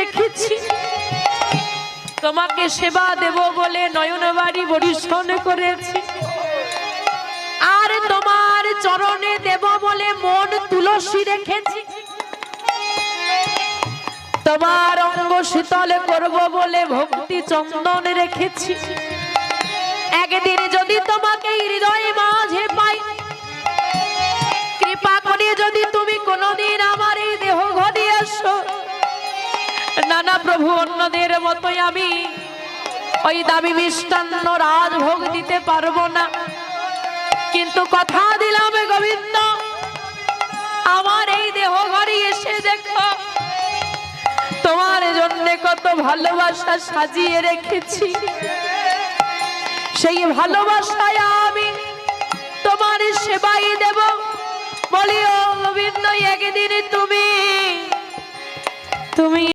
রেখেছি, তোমাকে সেবা দেব বলে নয়নবাড়ি বরিশন করেছি, আর তোমার চরণে দেব বলে মন তুলসী রেখেছি, তোমার অঙ্গ শীতল করব বলে ভক্তি চন্দন রেখেছি। একদিন যদি তোমাকে হৃদয় মাঝে পাই, কৃপা করে যদি তুমি কোনদিন আমার এই দেহ ঘরে আসো, নানা প্রভু অন্যদের মতোই আমি ওই দাবি মিষ্টান্ন রাজভোগ দিতে পারবো না, কিন্তু কথা দিলাম গোবিন্দ, আমার এই দেহ ঘরে এসে দেখো তোমার জন্য কত ভালোবাসা সাজিয়ে রেখেছি, সেই ভালোবাসায় আমি তোমার সেবাই দেব। বলি ও গোবিন্দ, একদিন তুমি